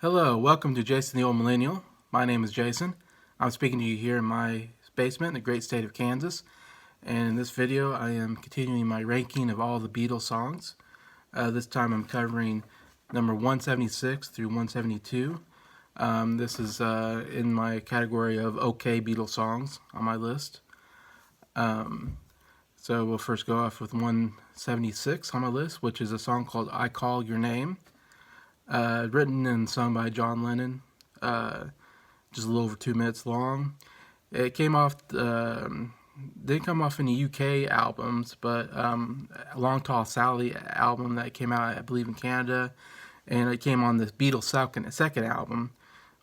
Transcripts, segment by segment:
Hello, welcome to Jason the Old Millennial. My name is Jason. I'm speaking to you here in my basement in the great state of Kansas. And in this video, I am continuing my ranking of all the Beatles songs. This time I'm covering number 176 through 172. This is in my category of OK Beatles songs on my list. So we'll first go off with 176 on my list, which is a song called I Call Your Name. Written and sung by John Lennon, just a little over 2 minutes long. It came off, didn't come off any UK albums, but a Long Tall Sally album that came out, I believe, in Canada, and it came on the Beatles' second album,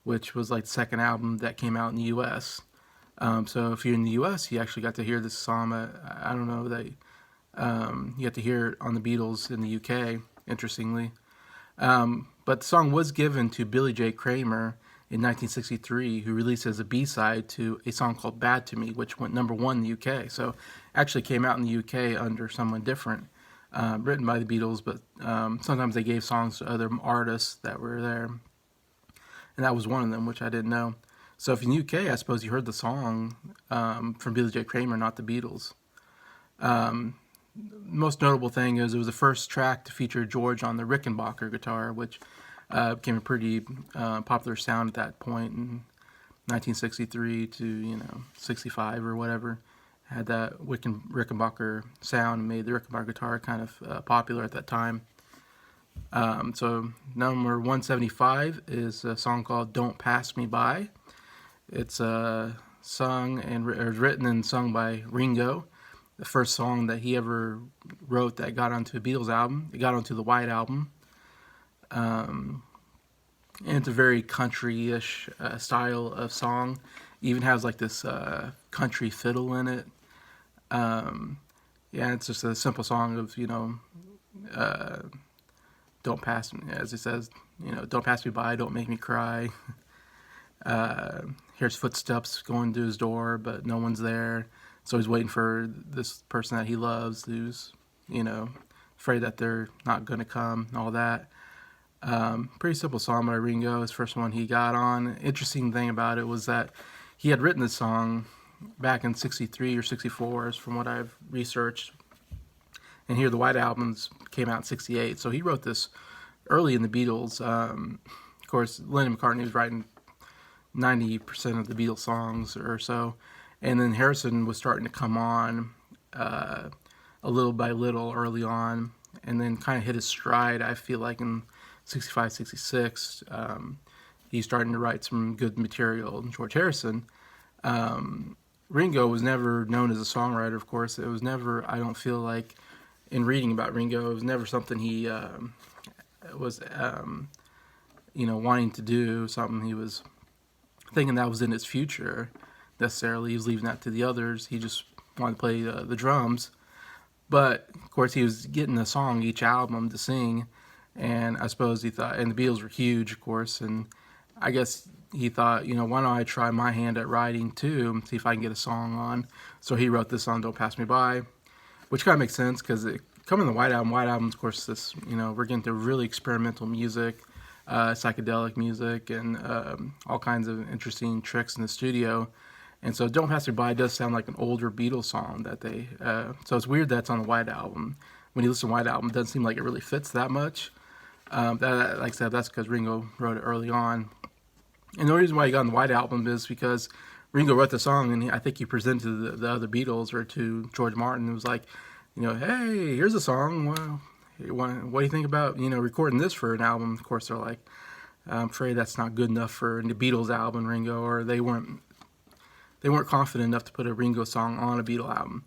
which was like the second album that came out in the US. So if you're in the US, you actually got to hear this song. I don't know that you got to hear it on the Beatles in the UK, interestingly. But the song was given to Billy J. Kramer in 1963, who released it as a B-side to a song called Bad to Me, which went number 1 in the UK. So actually came out in the UK under someone different, written by the Beatles, but sometimes they gave songs to other artists that were there. And that was one of them, which I didn't know. So if in the UK, I suppose you heard the song from Billy J. Kramer, not the Beatles. Most notable thing is it was the first track to feature George on the Rickenbacker guitar, which became a pretty popular sound at that point in 1963 to 65 or whatever. Had that Rickenbacker sound and made the Rickenbacker guitar kind of popular at that time. So number 175 is a song called "Don't Pass Me By." It's written and sung by Ringo. The first song that he ever wrote that got onto a Beatles album. It got onto the White Album. And it's a very country-ish style of song. Even has like this country fiddle in it. Yeah, it's just a simple song of, don't pass me, as it says, don't pass me by, don't make me cry. Here's footsteps going to his door, but no one's there. So he's waiting for this person that he loves who's, afraid that they're not going to come and all that. Pretty simple song by Ringo. His first one he got on. Interesting thing about it was that he had written this song back in 63 or 64, from what I've researched. And here the White Albums came out in 68. So he wrote this early in the Beatles. Of course, Lennon and McCartney was writing 90% of the Beatles songs or so. And then Harrison was starting to come on a little by little early on, and then kind of hit his stride, I feel like, in 65, 66. He's starting to write some good material. And George Harrison, Ringo was never known as a songwriter, of course. It was never, I don't feel like, in reading about Ringo, it was never something he was, wanting to do, something he was thinking that was in his future. Necessarily, he was leaving that to the others. He just wanted to play the drums. But of course, he was getting a song each album to sing, and I suppose he thought, and the Beatles were huge, of course, and I guess he thought, why don't I try my hand at writing too, and see if I can get a song on. So he wrote this song, "Don't Pass Me By," which kind of makes sense because it coming in the White Album. White Album, of course, this we're getting to really experimental music, psychedelic music, and all kinds of interesting tricks in the studio. And so "Don't Pass Me By" does sound like an older Beatles song that they... so it's weird that's on the White Album. When you listen to the White Album, it doesn't seem like it really fits that much. Like I said, that's because Ringo wrote it early on. And the reason why he got on the White Album is because Ringo wrote the song, and I think he presented the other Beatles or to George Martin. It was like, hey, here's a song. Well, what do you think about, recording this for an album? Of course, they're like, I'm afraid that's not good enough for the Beatles album, Ringo, or they weren't confident enough to put a Ringo song on a Beatle album.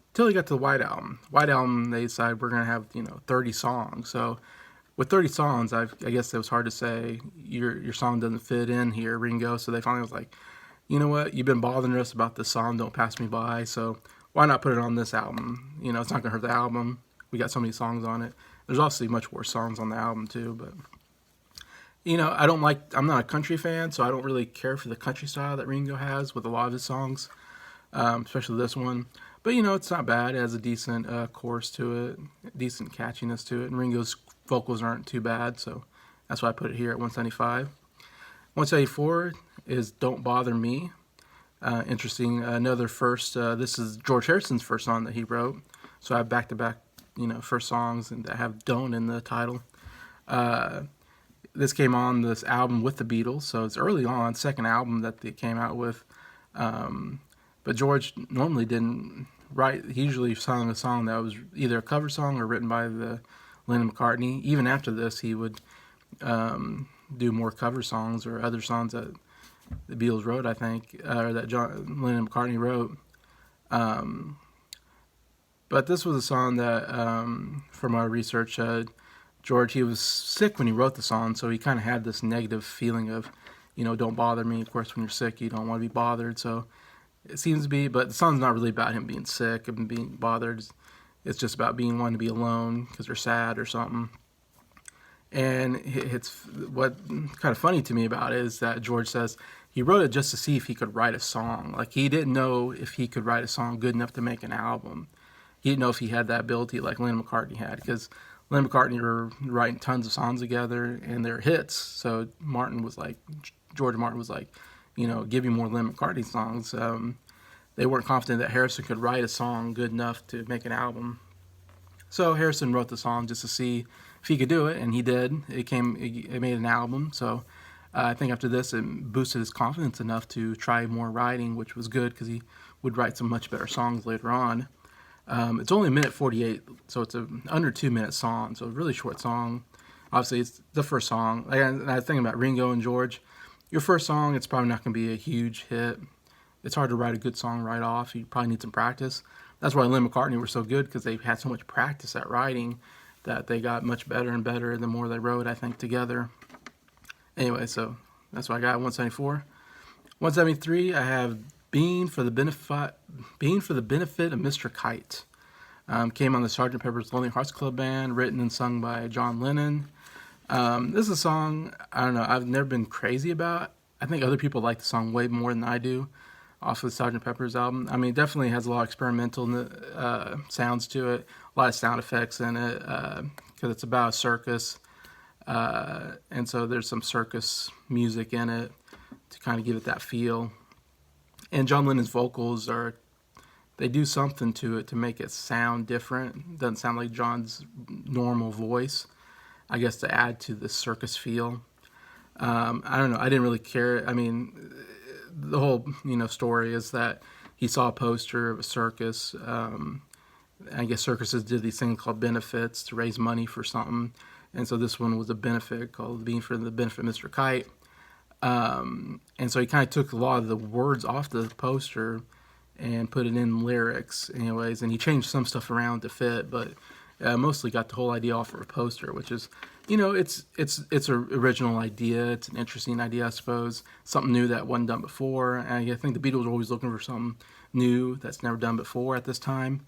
Until they got to the White Album. White Album, they decided we're going to have, 30 songs. So with 30 songs, I guess it was hard to say your song doesn't fit in here, Ringo. So they finally was like, you know what? You've been bothering us about this song, "Don't Pass Me By." So why not put it on this album? It's not going to hurt the album. We got so many songs on it. There's obviously much worse songs on the album too, but... I'm not a country fan, so I don't really care for the country style that Ringo has with a lot of his songs, especially this one. But, it's not bad. It has a decent chorus to it, decent catchiness to it, and Ringo's vocals aren't too bad, so That's why I put it here at 175. 174 is Don't Bother Me. Interesting. Another first. This is George Harrison's first song that he wrote. So I have back-to-back, first songs and that have "don't" in the title. This came on this album with the Beatles, so it's early on, second album that they came out with. But George normally didn't write. He usually sung a song that was either a cover song or written by the Lennon McCartney. Even after this, he would do more cover songs or other songs that the Beatles wrote, I think, or that Lennon McCartney wrote. But this was a song that, from our research, George, he was sick when he wrote the song, so he kind of had this negative feeling of, don't bother me. Of course, when you're sick, you don't want to be bothered. So it seems to be, but the song's not really about him being sick and being bothered. It's just about wanting to be alone because they're sad or something. And it's what kind of funny to me about it is that George says he wrote it just to see if he could write a song. Like he didn't know if he could write a song good enough to make an album. He didn't know if he had that ability like Lennon McCartney had, because Lennon McCartney were writing tons of songs together and they're hits. So George Martin was like, give me more Lennon McCartney songs. They weren't confident that Harrison could write a song good enough to make an album. So Harrison wrote the song just to see if he could do it, and he did. It made an album. So I think after this, it boosted his confidence enough to try more writing, which was good because he would write some much better songs later on. It's only a minute 48, so it's an under 2 minute song, so a really short song. Obviously, it's the first song. And I was thinking about Ringo and George. Your first song, it's probably not going to be a huge hit. It's hard to write a good song right off. You probably need some practice. That's why Lennon McCartney were so good, because they had so much practice at writing that they got much better and better the more they wrote, I think, together. Anyway, so that's what I got, 174. 173, I have Being for the Benefit of Mr. Kite. Came on the Sgt. Pepper's Lonely Hearts Club Band, written and sung by John Lennon. This is a song, I don't know, I've never been crazy about. I think other people like the song way more than I do off of the Sgt. Pepper's album. I mean, it definitely has a lot of experimental sounds to it, a lot of sound effects in it, because it's about a circus. And so there's some circus music in it to kind of give it that feel. And John Lennon's vocals they do something to it to make it sound different. It doesn't sound like John's normal voice, I guess, to add to the circus feel. I don't know. I didn't really care. I mean, the whole, story is that he saw a poster of a circus. I guess circuses did these things called benefits to raise money for something. And so this one was a benefit called Being for the Benefit of Mr. Kite. And so he kind of took a lot of the words off the poster and put it in lyrics anyways. And he changed some stuff around to fit, but mostly got the whole idea off of a poster, which is, it's an original idea. It's an interesting idea, I suppose. Something new that wasn't done before. And I think the Beatles are always looking for something new that's never done before at this time.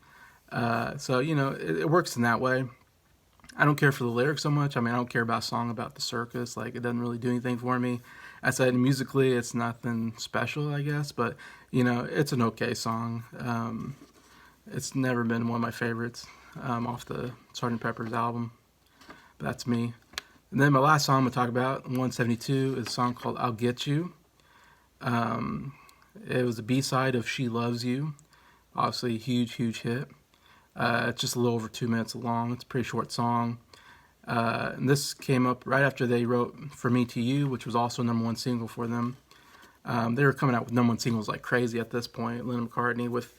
So, it works in that way. I don't care for the lyrics so much. I mean, I don't care about a song about the circus. Like, it doesn't really do anything for me. I said musically, it's nothing special, I guess. But, it's an okay song. It's never been one of my favorites off the Sgt. Pepper's album. But that's me. And then my last song I'm going to talk about, 172, is a song called I'll Get You. It was a B-side of She Loves You. Obviously, a huge, huge hit. It's just a little over 2 minutes long. It's a pretty short song. And this came up right after they wrote For Me to You, which was also #1 single for them. They were coming out with #1 singles like crazy at this point. Lennon McCartney with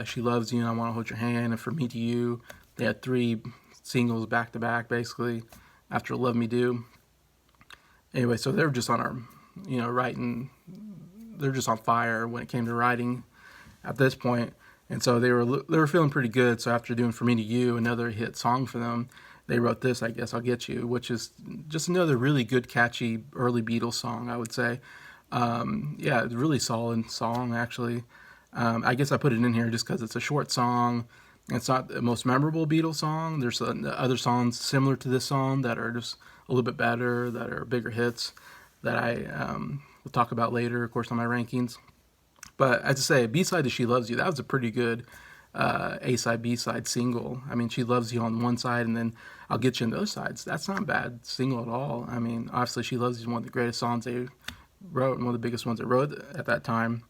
She Loves You and I Want to Hold Your Hand and For Me to You. They had 3 singles back to back, basically, after Love Me Do. Anyway, so they were just on writing. They're just on fire when it came to writing at this point. And so they were feeling pretty good. So after doing For Me to You, another hit song for them, they wrote this, I Guess I'll Get You, which is just another really good, catchy, early Beatles song, I would say. Yeah, it's a really solid song, actually. I guess I put it in here just because it's a short song. It's not the most memorable Beatles song. There's other songs similar to this song that are just a little bit better, that are bigger hits, that I will talk about later, of course, on my rankings. But as I say, B-side to She Loves You, that was a pretty good A side, B side, single. I mean, She Loves You on one side, and then I'll Get You on the other sides. That's not a bad single at all. I mean, obviously, She Loves You is one of the greatest songs they wrote, and one of the biggest ones they wrote at that time.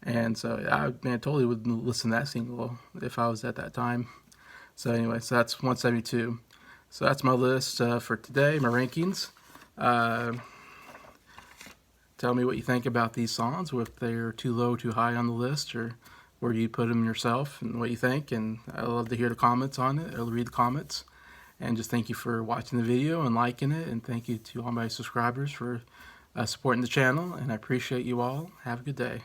And so I totally would listen to that single if I was at that time. So anyway, so that's 172. So that's my list for today, my rankings. Uh, Tell me what you think about these songs, if they're too low, too high on the list, or where you put them yourself, and what you think. And I love to hear the comments on it. I'll read the comments. And just thank you for watching the video and liking it. And thank you to all my subscribers for supporting the channel. And I appreciate you all. Have a good day.